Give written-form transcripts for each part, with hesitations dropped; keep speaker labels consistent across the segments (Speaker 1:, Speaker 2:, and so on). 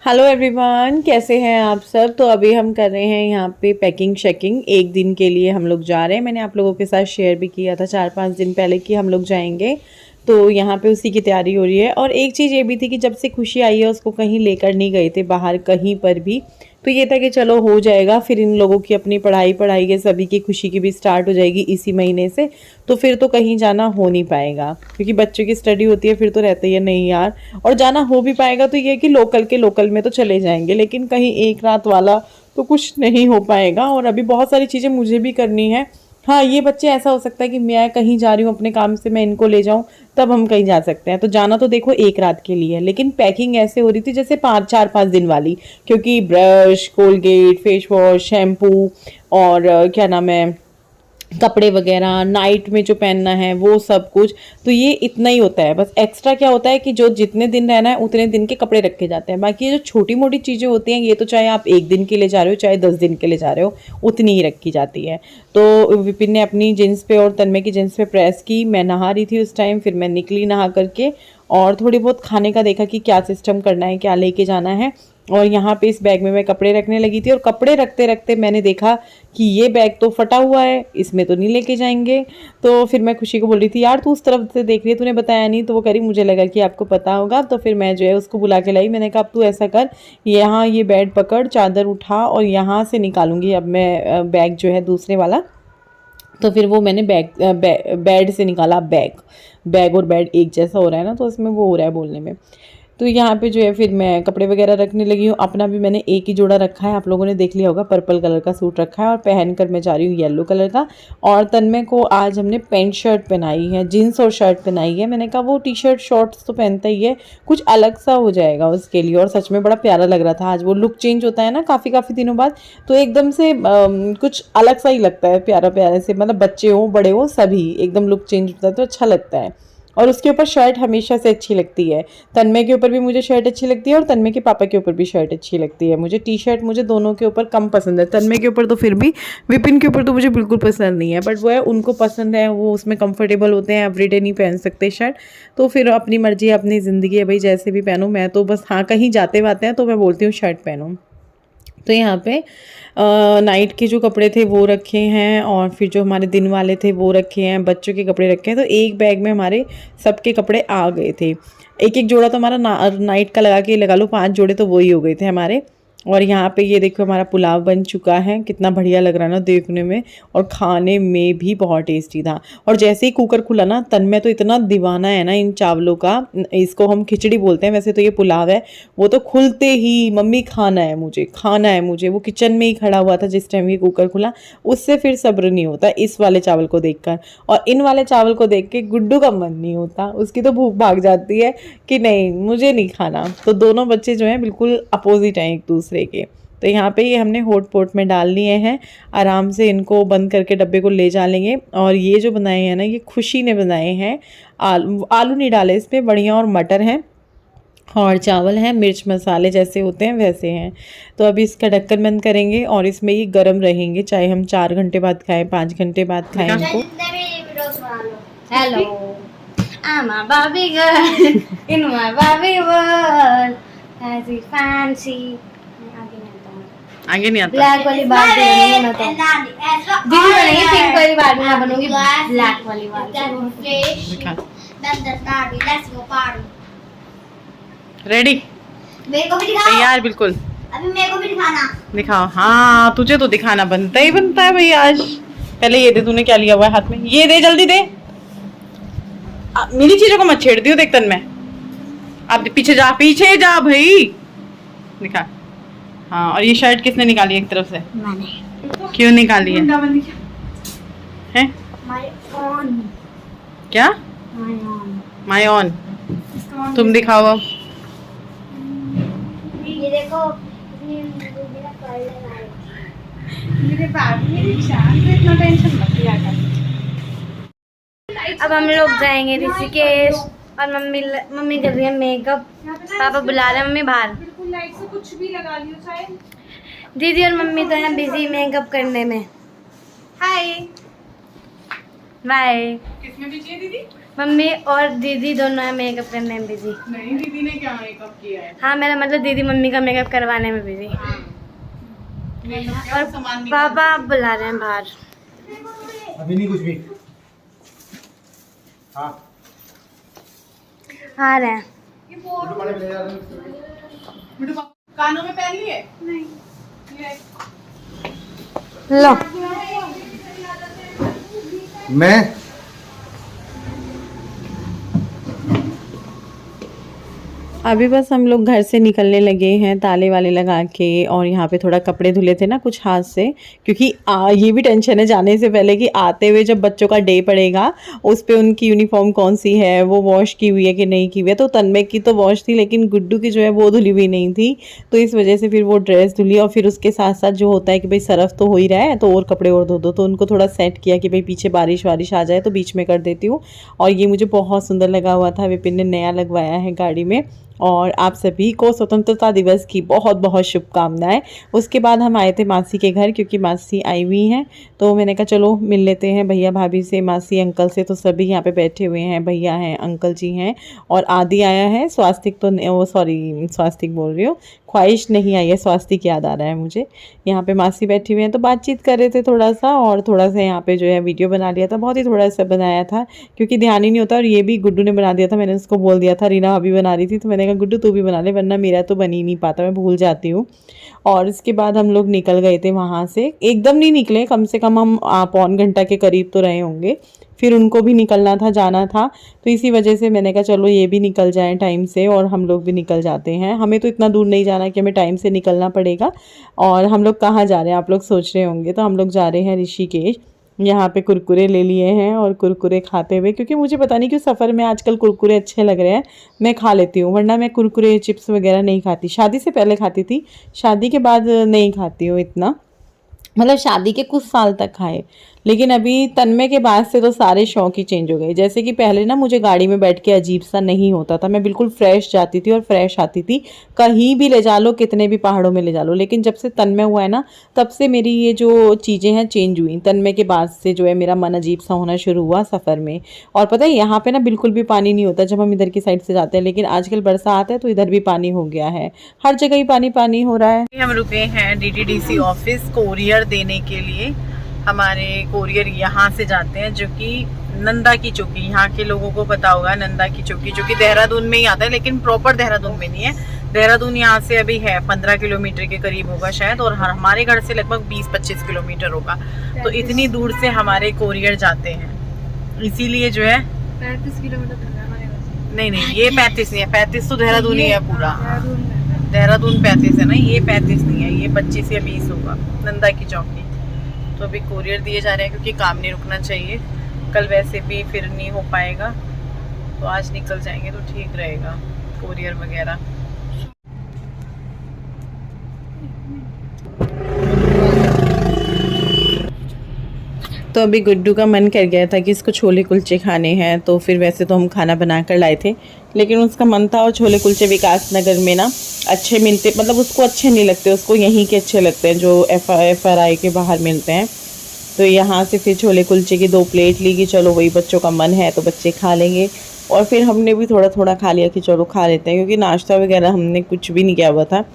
Speaker 1: Hello everyone, कैसे हैं आप सब। तो अभी हम कर रहे हैं यहाँ पे पैकिंग शेकिंग। एक दिन के लिए हम लोग जा रहे हैं। मैंने आप लोगों के साथ शेयर भी किया था 4-5 दिन पहले कि हम लोग जाएंगे, तो यहाँ पे उसी की तैयारी हो रही है। और एक चीज़ ये भी थी कि जब से खुशी आई है उसको कहीं लेकर नहीं गए थे बाहर कहीं पर भी, तो ये था कि चलो हो जाएगा। फिर इन लोगों की अपनी पढ़ाई के सभी की खुशी की भी स्टार्ट हो जाएगी इसी महीने से, तो फिर तो कहीं जाना हो नहीं पाएगा क्योंकि बच्चों की स्टडी होती है, फिर तो रहता ही है नहीं यार। और जाना हो भी पाएगा तो ये कि लोकल में तो चले जाएंगे, लेकिन कहीं एक रात वाला तो कुछ नहीं हो पाएगा। और अभी बहुत सारी चीज़ें मुझे भी करनी है। हाँ, ये बच्चे ऐसा हो सकता है कि मैं कहीं जा रही हूँ अपने काम से, मैं इनको ले जाऊँ तब हम कहीं जा सकते हैं। तो जाना तो देखो एक रात के लिए है, लेकिन पैकिंग ऐसे हो रही थी जैसे 4-5 दिन वाली, क्योंकि brush, Colgate, face wash, shampoo और क्या नाम है, कपड़े वगैरह, नाइट में जो पहनना है वो सब कुछ। तो ये इतना ही होता है। बस एक्स्ट्रा क्या होता है कि जो जितने दिन रहना है उतने दिन के कपड़े रखे जाते हैं। बाकी ये जो छोटी मोटी चीज़ें होती हैं ये तो चाहे आप एक दिन के लिए जा रहे हो चाहे 10 दिन के लिए जा रहे हो उतनी ही रखी जाती है। तो विपिन ने अपनी जीन्स पे और तन्मय की जीन्स पे प्रेस की। मैं नहा रही थी उस टाइम, फिर मैं निकली नहा करके और थोड़ी बहुत खाने का देखा कि क्या सिस्टम करना है, क्या लेके जाना है। और यहाँ पे इस बैग में मैं कपड़े रखने लगी थी और कपड़े रखते रखते मैंने देखा कि ये बैग तो फटा हुआ है, इसमें तो नहीं लेके जाएंगे। तो फिर मैं खुशी को बोल रही थी, यार तू उस तरफ से देख रही है, तूने बताया नहीं। तो वो कह रही मुझे लगा कि आपको पता होगा। तो फिर मैं जो है उसको बुला के लाई। मैंने कहा अब तू ऐसा कर, यहाँ ये बेड पकड़, चादर उठा और यहाँ से निकालूंगी अब मैं बैग जो है दूसरे वाला। तो फिर वो मैंने बेड से निकाला बैग और बेड एक जैसा हो रहा है ना, तो उसमें वो हो रहा है बोलने में। तो यहाँ पे जो है फिर मैं कपड़े वगैरह रखने लगी हूँ। अपना भी मैंने एक ही जोड़ा रखा है, आप लोगों ने देख लिया होगा, पर्पल कलर का सूट रखा है और पहनकर मैं जा रही हूँ येलो कलर का। और तन्मय को आज हमने पैंट शर्ट पहनाई है, जीन्स और शर्ट पहनाई है। मैंने कहा वो टी शर्ट शॉर्ट्स तो पहनता ही है, कुछ अलग सा हो जाएगा उसके लिए। और सच में बड़ा प्यारा लग रहा था आज। वो लुक चेंज होता है ना काफ़ी दिनों बाद, तो एकदम से कुछ अलग सा ही लगता है, प्यारा प्यारे से। मतलब बच्चे हों बड़े हों सभी एकदम लुक चेंज होता है तो अच्छा लगता है। और उसके ऊपर शर्ट हमेशा से अच्छी लगती है। तन्मय के ऊपर भी मुझे शर्ट अच्छी लगती है और तन्मय के पापा के ऊपर भी शर्ट अच्छी लगती है। मुझे टी शर्ट मुझे दोनों के ऊपर कम पसंद है, तन्मय के ऊपर तो फिर भी, विपिन के ऊपर तो मुझे बिल्कुल पसंद नहीं है। बट वो है उनको पसंद है, वो उसमें कंफर्टेबल होते हैं, एवरीडे नहीं पहन सकते शर्ट। तो फिर अपनी मर्जी है, अपनी ज़िंदगी है भाई, जैसे भी पहनूँ। मैं तो बस हाँ कहीं जाते वाते हैं तो मैं बोलती हूँ शर्ट पहनूँ। तो यहाँ पे नाइट के जो कपड़े थे वो रखे हैं और फिर जो हमारे दिन वाले थे वो रखे हैं, बच्चों के कपड़े रखे हैं। तो एक बैग में हमारे सबके कपड़े आ गए थे। एक एक जोड़ा तो हमारा नाइट का लगा लो 5 जोड़े तो वही हो गए थे हमारे। और यहाँ पे ये देखो हमारा पुलाव बन चुका है, कितना बढ़िया लग रहा है ना देखने में, और खाने में भी बहुत टेस्टी था। और जैसे ही कुकर खुला ना, तन्मय तो इतना दीवाना है ना इन चावलों का। इसको हम खिचड़ी बोलते हैं, वैसे तो ये पुलाव है। वो तो खुलते ही मम्मी खाना है मुझे, खाना है मुझे। वो किचन में ही खड़ा हुआ था जिस टाइम ये कुकर खुला। उससे फिर सब्र नहीं होता इस वाले चावल को देखकर, और इन वाले चावल को देख के गुड्डू का मन नहीं होता, उसकी तो भूख भाग जाती है कि नहीं मुझे नहीं खाना। तो दोनों बच्चे जो हैं बिल्कुल अपोजिट हैं एक दूसरे के। तो यहाँ पे ये हमने हॉट पॉट में डाल लिए हैं, आराम से इनको बंद करके डब्बे को ले जा लेंगे। और ये जो बनाए हैं ना, ये खुशी ने बनाए हैं। आलू नहीं डाले इसमें, बढ़िया, और मटर हैं और चावल हैं, मिर्च मसाले जैसे होते हैं वैसे हैं। तो अभी इसका ढक्कन बंद करेंगे और इसमें ये गर्म रहेंगे, चाहे हम 4 घंटे बाद खाएं, 5 घंटे बाद खाएं इनको।
Speaker 2: Hello, I'm a Barbie girl in my Barbie world. As we fancy.
Speaker 1: आगे नहीं आता।
Speaker 2: ब्लैक वाली बार्बी बनूंगी मैं तो। दीदी बनेगी पिंक वाली बार्बी, मैं बनूंगी ब्लैक वाली बार्बी।
Speaker 1: रेडी?
Speaker 2: मेरे को भी दिखाओ।
Speaker 1: तैयार बिल्कुल।
Speaker 2: अभी मेरे को भी दिखाना।
Speaker 1: दिखाओ। हाँ तुझे तो दिखाना बनता ही बनता है भाई आज। पहले ये दे, तूने क्या लिया हुआ है हाथ में, ये दे जल्दी दे। मेरी चीजों को मत छेड़ दियो, देख तन्मय आप पीछे जा भाई। दिखा। हाँ, और ये शर्ट किसने निकाली एक तरफ से?
Speaker 2: मैंने।
Speaker 1: क्यों निकाली है? हैं? क्या? My on. तुम दिखाओ अब।
Speaker 2: ये देखो
Speaker 3: मेरे बाबू मेरी जान पे इतना टेंशन मत लिया कर।
Speaker 2: अब हम लोग जाएंगे ऋषिकेश और मम्मी कर रही है मेकअप, पापा बुला रहे हैं मम्मी बाहर।
Speaker 3: बिल्कुल लाइट से कुछ भी लगा लियो चाहे।
Speaker 2: दीदी और मम्मी तो हैं बिजी मेकअप करने में। Hi bye.
Speaker 3: किसमें बिजी है दीदी?
Speaker 2: मम्मी और दीदी दोनों है मेकअप करने में बिजी।
Speaker 3: नहीं, दीदी ने क्या मेकअप किया है?
Speaker 2: हाँ मेरा मतलब दीदी मम्मी का मेकअप करवाने में बिजी। और पापा आप बुला रहे हैं बाहर।
Speaker 4: अभी नहीं कुछ भी। हाँ
Speaker 2: आ रहे हैं।
Speaker 3: कानों में पहन लिए? नहीं।
Speaker 2: लो
Speaker 4: मैं
Speaker 1: अभी बस हम लोग घर से निकलने लगे हैं ताले वाले लगा के। और यहाँ पे थोड़ा कपड़े धुले थे ना कुछ हाथ से, क्योंकि ये भी टेंशन है जाने से पहले कि आते हुए जब बच्चों का डे पड़ेगा उस पे उनकी यूनिफॉर्म कौन सी है, वो वॉश की हुई है कि नहीं की हुई है। तो तन्मय की तो वॉश थी लेकिन गुड्डू की जो है वो धुली हुई नहीं थी, तो इस वजह से फिर वो ड्रेस धुली। और फिर उसके साथ साथ जो होता है कि भाई सरफ तो हो ही रहा है तो और कपड़े और धो दो, तो उनको थोड़ा सेट किया कि भाई पीछे बारिश वारिश आ जाए तो बीच में कर देती हूँ। और ये मुझे बहुत सुंदर लगा हुआ था, विपिन ने नया लगवाया है गाड़ी में। और आप सभी को स्वतंत्रता दिवस की बहुत बहुत शुभकामनाएं। उसके बाद हम आए थे मासी के घर, क्योंकि मासी आई हुई हैं, तो मैंने कहा चलो मिल लेते हैं भैया भाभी से, मासी अंकल से। तो सभी यहाँ पे बैठे हुए हैं, भैया हैं, अंकल जी हैं और आदि आया है। स्वास्तिक तो वो सॉरी स्वास्तिक बोल रही हूँ, ख्वाहिश नहीं आई है, स्वास्तिक याद आ रहा है मुझे। यहाँ पे मासी बैठी हुई हैं तो बातचीत कर रहे थे थोड़ा सा, और थोड़ा सा यहाँ पे जो है वीडियो बना लिया था, बहुत ही थोड़ा सा बनाया था क्योंकि ध्यान ही नहीं होता। और ये भी गुड्डू ने बना दिया था, मैंने उसको बोल दिया था, रीना अभी बना रही थी तो मैंने कहा गुड्डू तू भी बना ले, वरना मेरा तो बन ही नहीं पाता, मैं भूल जाती हूँ। और इसके बाद हम लोग निकल गए थे वहाँ से। एकदम नहीं निकले, कम से कम हम पौन घंटा के करीब तो रहे होंगे, फिर उनको भी निकलना था, जाना था। तो इसी वजह से मैंने कहा चलो ये भी निकल जाएं टाइम से और हम लोग भी निकल जाते हैं। हमें तो इतना दूर नहीं जाना कि हमें टाइम से निकलना पड़ेगा। और हम लोग कहाँ जा रहे हैं आप लोग सोच रहे होंगे, तो हम लोग जा रहे हैं ऋषिकेश। यहाँ पे कुरकुरे ले लिए हैं और कुरकुरे खाते हुए, क्योंकि मुझे पता नहीं क्यों सफ़र में आजकल कुरकुरे अच्छे लग रहे हैं, मैं खा लेती हूँ, वरना मैं कुरकुरे चिप्स वगैरह नहीं खाती। शादी से पहले खाती थी, शादी के बाद नहीं खाती हूँ इतना, मतलब शादी के कुछ साल तक खाए, लेकिन अभी तन्मय के बाद से तो सारे शौक ही चेंज हो गए। जैसे कि पहले ना मुझे गाड़ी में बैठ के अजीब सा नहीं होता था, मैं बिल्कुल फ्रेश जाती थी और फ्रेश आती थी, कहीं भी ले जा लो, कितने भी पहाड़ों में ले जा लो। लेकिन जब से तन्मय हुआ है ना, तब से मेरी ये जो चीज़ें हैं चेंज हुई। तन्मय के बाद से जो है मेरा मन अजीब सा होना शुरू हुआ सफ़र में। और पता है यहाँ पे ना बिल्कुल भी पानी नहीं होता जब हम इधर की साइड से जाते हैं, लेकिन आजकल बरसात है तो इधर भी पानी हो गया है, हर जगह ही पानी पानी हो रहा है। हम रुके हैं DTDC ऑफिस कोरियर देने के लिए। हमारे कोरियर यहाँ से जाते हैं, जो कि नंदा की चौकी, यहाँ के लोगों को पता होगा नंदा की चौकी, जो कि देहरादून में ही आता है, लेकिन प्रॉपर देहरादून में नहीं है। देहरादून यहाँ से अभी है 15 किलोमीटर के करीब होगा शायद, और हमारे घर से लगभग 20-25 किलोमीटर होगा। तो इतनी दूर से हमारे कोरियर जाते हैं, इसीलिए जो है
Speaker 2: 35 किलोमीटर हमारे घर से।
Speaker 1: नहीं ये 35 नहीं है, 35 तो देहरादून ही है पूरा, देहरादून 35 है ना, ये 35 नहीं है, ये 25 या 20 होगा नंदा की चौकी। तो अभी कोरियर दिए जा रहे हैं क्योंकि काम नहीं रुकना चाहिए, कल वैसे भी फिर नहीं हो पाएगा, तो आज निकल जाएंगे तो ठीक रहेगा कोरियर वगैरह। तो अभी गुड्डू का मन कर गया था कि इसको छोले कुलचे खाने हैं, तो फिर वैसे तो हम खाना बना कर लाए थे, लेकिन उसका मन था। और छोले कुलचे विकास नगर में ना अच्छे मिलते, मतलब उसको अच्छे नहीं लगते, उसको यहीं के अच्छे लगते हैं जो FRI के बाहर मिलते हैं। तो यहाँ से फिर छोले कुलचे की 2 प्लेट ली कि चलो वही बच्चों का मन है तो बच्चे खा लेंगे। और फिर हमने भी थोड़ा थोड़ा खा लिया कि चलो खा लेते हैं, क्योंकि नाश्ता वगैरह हमने कुछ भी नहीं किया हुआ था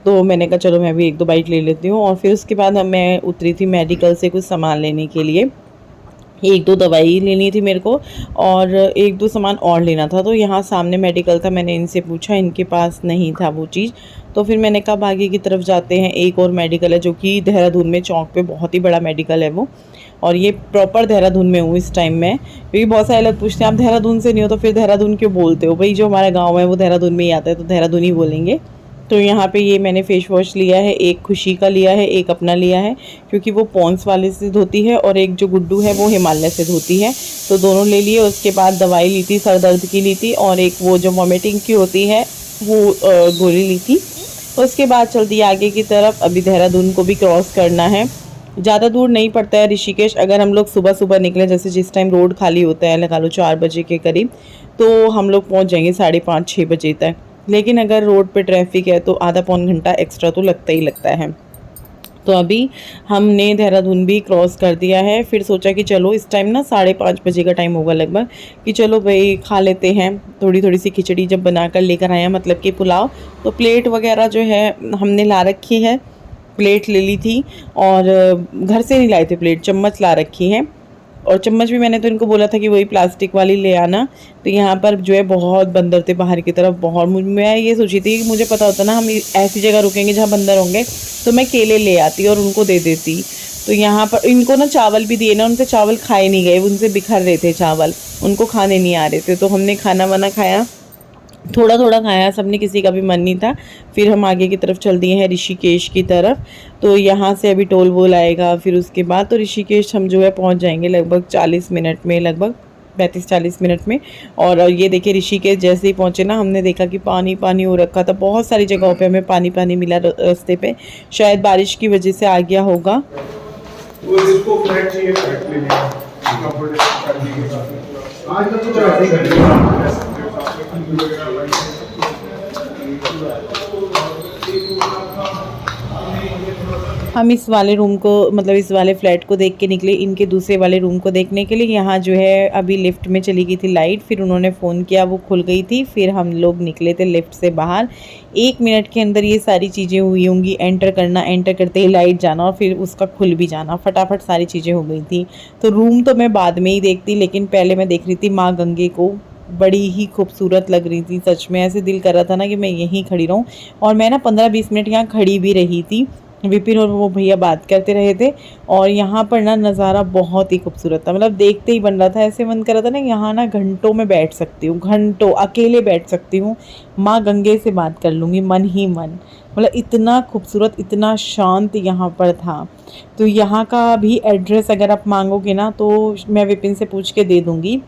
Speaker 1: तो मैंने कहा चलो मैं भी 1-2 बाइट ले लेती हूँ। और फिर उसके बाद मैं उतरी थी मेडिकल से कुछ सामान लेने के लिए, 1-2 दवाई लेनी थी मेरे को और 1-2 सामान और लेना था। तो यहाँ सामने मेडिकल था, मैंने इनसे पूछा, इनके पास नहीं था वो चीज़। तो फिर मैंने कहा आगे की तरफ जाते हैं, एक और मेडिकल है जो कि देहरादून में चौक पे बहुत ही बड़ा मेडिकल है वो, और ये प्रॉपर देहरादून में हूँ इस टाइम में। क्योंकि बहुत सारे लोग पूछते हैं आप देहरादून से नहीं हो तो फिर देहरादून क्यों बोलते हो, भाई जो हमारा गाँव है वो देहरादून में ही आता है तो देहरादून ही बोलेंगे। तो यहाँ पे ये मैंने फेस वॉश लिया है, एक खुशी का लिया है, एक अपना लिया है, क्योंकि वो पॉन्स वाले से धोती है और एक जो गुड्डू है वो हिमालय से धोती है, तो दोनों ले लिए। उसके बाद दवाई ली थी, सर दर्द की ली थी, और एक वो जो वॉमिटिंग की होती है वो गोली ली थी। उसके बाद चलती आगे की तरफ, अभी देहरादून को भी क्रॉस करना है, ज़्यादा दूर नहीं पड़ता है ऋषिकेश। अगर हम लोग सुबह सुबह निकले, जैसे जिस टाइम रोड खाली होता है, लगा लो 4 बजे के करीब, तो हम लोग पहुँच जाएंगे 5:30-6 बजे तक। लेकिन अगर रोड पे ट्रैफिक है तो आधा पौन घंटा एक्स्ट्रा तो लगता ही लगता है। तो अभी हमने देहरादून भी क्रॉस कर दिया है। फिर सोचा कि चलो इस टाइम ना 5:30 बजे का टाइम होगा लगभग, कि चलो भाई खा लेते हैं। थोड़ी सी खिचड़ी जब बना कर लेकर आया, मतलब कि पुलाव, तो प्लेट वगैरह जो है हमने ला रखी है, प्लेट ले ली थी। और घर से नहीं लाए थे प्लेट, चम्मच ला रखी है। और चम्मच भी मैंने तो इनको बोला था कि वही प्लास्टिक वाली ले आना। तो यहाँ पर जो है बहुत बंदर थे बाहर की तरफ, बहुत। मैं ये सोची थी कि मुझे पता होता ना हम ऐसी जगह रुकेंगे जहाँ बंदर होंगे, तो मैं केले ले आती और उनको दे देती। तो यहाँ पर इनको ना चावल भी दिए ना, उनसे चावल खाए नहीं गए, उनसे बिखर रहे थे चावल, उनको खाने नहीं आ रहे थे। तो हमने खाना वाना खाया, थोड़ा थोड़ा खाया सबने, किसी का भी मन नहीं था। फिर हम आगे की तरफ चल दिए हैं ऋषिकेश की तरफ। तो यहाँ से अभी टोल वोल आएगा, फिर उसके बाद तो ऋषिकेश हम जो है पहुँच जाएंगे लगभग 40 मिनट में, लगभग 35-40 मिनट में। और ये देखिए ऋषिकेश जैसे ही पहुँचे ना, हमने देखा कि पानी पानी हो रखा था, बहुत सारी जगहों पे हमें पानी पानी मिला रास्ते पे, शायद बारिश की वजह से आ गया होगा।
Speaker 5: वो जिसको फ्लैट चाहिए फ्लैट ले लेगा, आज तक तो ऐसे ही करेगा।
Speaker 1: हम इस वाले रूम को, मतलब इस वाले फ्लैट को देख के निकले, इनके दूसरे वाले रूम को देखने के लिए। यहाँ जो है अभी लिफ्ट में चली गई थी लाइट, फिर उन्होंने फ़ोन किया, वो खुल गई थी। फिर हम लोग निकले थे लिफ्ट से बाहर। 1 मिनट के अंदर ये सारी चीज़ें हुई होंगी, एंटर करना, एंटर करते ही लाइट जाना और फिर उसका खुल भी जाना, फटाफट सारी चीज़ें हो गई थी। तो रूम तो मैं बाद में ही देखती, लेकिन पहले मैं देख रही थी माँ गंगे को, बड़ी ही खूबसूरत लग रही थी सच में। ऐसे दिल कर रहा था ना कि मैं यहीं खड़ी रहूं। और मैं ना 15-20 मिनट यहाँ खड़ी भी रही थी, विपिन और वो भैया बात करते रहे थे। और यहाँ पर ना नज़ारा बहुत ही खूबसूरत था, मतलब देखते ही बन रहा था, ऐसे मन कर रहा था ना यहाँ ना घंटों में बैठ सकती हूँ, घंटों अकेले बैठ सकती हूँ, माँ गंगे से बात कर लूँगी मन ही मन। मतलब इतना खूबसूरत, इतना शांत यहाँ पर था। तो यहाँ का भी एड्रेस अगर आप मांगोगे ना तो मैं विपिन से पूछ के दे दूँगी,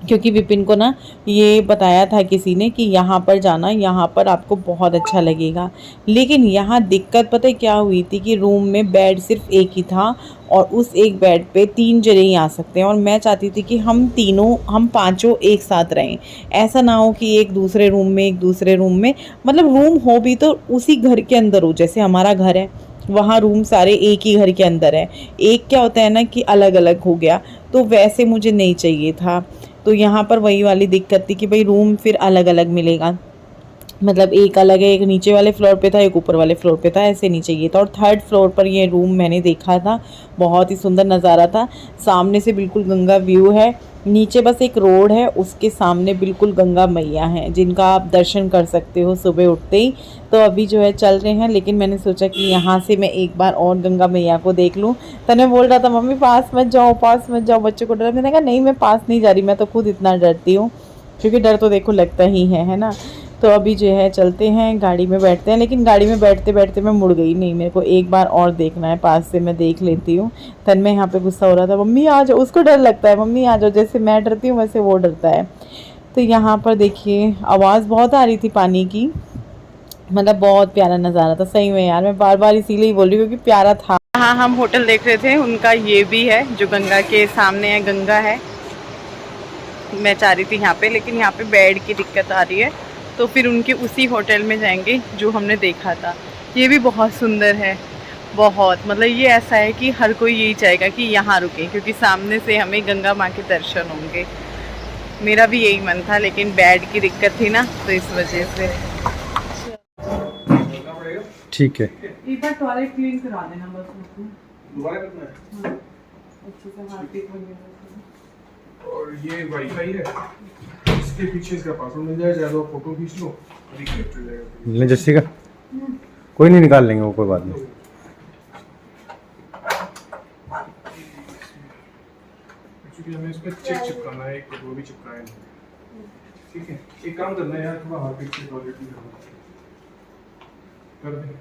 Speaker 1: क्योंकि विपिन को ना ये बताया था किसी ने कि यहाँ पर जाना, यहाँ पर आपको बहुत अच्छा लगेगा। लेकिन यहाँ दिक्कत पता है क्या हुई थी कि रूम में बेड सिर्फ एक ही था और उस एक बेड पे 3 जने ही आ सकते हैं। और मैं चाहती थी कि हम पांचों एक साथ रहें, ऐसा ना हो कि एक दूसरे रूम में, एक दूसरे रूम में, मतलब रूम हो भी तो उसी घर के अंदर हो, जैसे हमारा घर है वहाँ रूम सारे एक ही घर के अंदर है। एक क्या होता है ना कि अलग अलग हो गया, तो वैसे मुझे नहीं चाहिए था। तो यहाँ पर वही वाली दिक्कत थी कि भाई रूम फिर अलग अलग मिलेगा, मतलब एक अलग है, एक नीचे वाले फ्लोर पे था, एक ऊपर वाले फ्लोर पे था, ऐसे नहीं चाहिए था। और 3rd फ्लोर पर ये रूम मैंने देखा था, बहुत ही सुंदर नज़ारा था। सामने से बिल्कुल गंगा व्यू है, नीचे बस एक रोड है, उसके सामने बिल्कुल गंगा मैया हैं जिनका आप दर्शन कर सकते हो सुबह उठते ही। तो अभी जो है चल रहे हैं, लेकिन मैंने सोचा कि यहाँ से मैं एक बार और गंगा मैया को देख लूँ। तने बोल रहा था मम्मी पास मत जाओ, पास मत जाओ, बच्चों को डर। मैंने कहा नहीं, मैं पास नहीं जा रही, मैं तो खुद इतना डरती हूँ, क्योंकि डर तो देखो लगता ही है ना। तो अभी जो है चलते हैं, गाड़ी में बैठते हैं। लेकिन गाड़ी में बैठते बैठते मैं मुड़ गई, नहीं मेरे को एक बार और देखना है, पास से मैं देख लेती हूँ। तन्मय यहाँ पे गुस्सा हो रहा था, मम्मी आ जाओ, उसको डर लगता है, मम्मी आ जाओ, जैसे मैं डरती हूँ वैसे वो डरता है। तो यहाँ पर देखिए आवाज़ बहुत आ रही थी पानी की, मतलब बहुत प्यारा नज़ारा था सही में यार। मैं बार बार इसीलिए बोल रही हूँ क्योंकि प्यारा था। हाँ, हम होटल देख रहे थे, उनका ये भी है जो गंगा के सामने है, गंगा है। मैं चाह रही थी यहाँ पे, लेकिन यहाँ पे बेड की दिक्कत आ रही है, तो फिर उनके उसी होटल में जाएंगे जो हमने देखा था। ये भी बहुत सुंदर है, बहुत, मतलब ये ऐसा है कि हर कोई यही चाहेगा कि यहाँ रुके, क्योंकि सामने से हमें गंगा माँ के दर्शन होंगे। मेरा भी यही मन था, लेकिन बेड की दिक्कत थी ना, तो इस वजह से।
Speaker 4: ठीक है,
Speaker 1: एक बार टॉयलेट क्लीन करा देना बस,
Speaker 5: दोबारा करना है।
Speaker 1: अच्छे से हाथ भी धो लेना।
Speaker 5: और ये वाईफाई है, इसके पीछे इसका पासवर्ड मिल जाएगा, ज़्यादा फोटो खींच लो, रिकनेक्ट हो जाएगा।
Speaker 4: ले जस्सी का कोई नहीं, निकाल लेंगे वो, कोई बात नहीं।
Speaker 5: एक्चुअली हमें इसमें चेक चिपकाना है, एक वो भी चिपकाए नहीं। ठीक है, एक काम करना है यार, थोड़ा हार्ड पिक्चर क्वालिटी कर दे,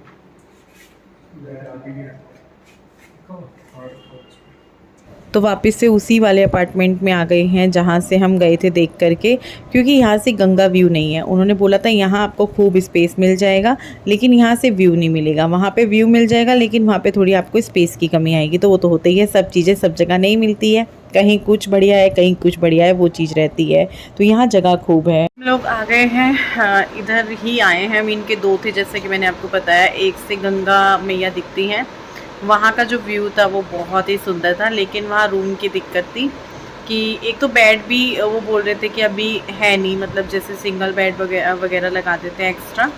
Speaker 1: तो वापस से उसी वाले अपार्टमेंट में आ गए हैं जहाँ से हम गए थे देख करके, क्योंकि यहाँ से गंगा व्यू नहीं है। उन्होंने बोला था यहाँ आपको खूब स्पेस मिल जाएगा, लेकिन यहाँ से व्यू नहीं मिलेगा। वहाँ पे व्यू मिल जाएगा, लेकिन वहाँ पे थोड़ी आपको स्पेस की कमी आएगी। तो वो तो होता ही है, सब चीज़ें सब जगह नहीं मिलती है, कहीं कुछ बढ़िया है, कहीं कुछ बढ़िया है, वो चीज़ रहती है। तो यहाँ जगह खूब है। हम लोग आ गए हैं, इधर ही आए हैं। हम इनके 2 थे, जैसे कि मैंने आपको बताया, एक से गंगा मैया दिखती हैं वहाँ का जो व्यू था वो बहुत ही सुंदर था, लेकिन वहाँ रूम की दिक्कत थी कि एक तो बेड भी वो बोल रहे थे कि अभी है नहीं, मतलब जैसे सिंगल बेड वगैरह लगा देते हैं एक्स्ट्रा,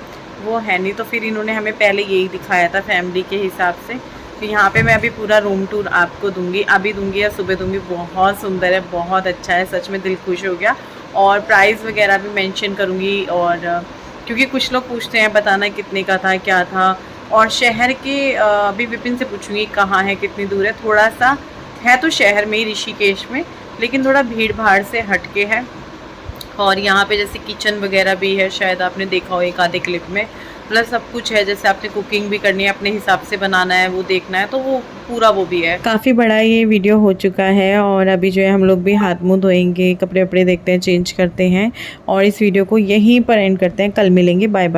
Speaker 1: वो है नहीं। तो फिर इन्होंने हमें पहले यही दिखाया था फैमिली के हिसाब से। तो यहाँ पे मैं अभी पूरा रूम टूर आपको दूंगी, अभी दूंगी या सुबह दूंगी। बहुत सुंदर है, बहुत अच्छा है, सच में दिल खुश हो गया। और प्राइस वगैरह भी मेंशन करूँगी, और क्योंकि कुछ लोग पूछते हैं बताना कितने का था क्या था। और शहर के अभी विपिन से पूछूंगी कहाँ है, कितनी दूर है। थोड़ा सा है तो शहर में ही, ऋषिकेश में, लेकिन थोड़ा भीड़ भाड़ से हटके है। और यहाँ पे जैसे किचन वगैरह भी है, शायद आपने देखा हो एक आधे क्लिप में, प्लस सब कुछ है। जैसे आपने कुकिंग भी करनी है, अपने हिसाब से बनाना है, वो देखना है, तो वो पूरा वो भी है। काफ़ी बड़ा ये वीडियो हो चुका है, और अभी जो है हम लोग भी हाथ मुँह धोएंगे, कपड़े वपड़े देखते हैं, चेंज करते हैं, और इस वीडियो को यहीं पर एंड करते हैं। कल मिलेंगे, बाय बाय।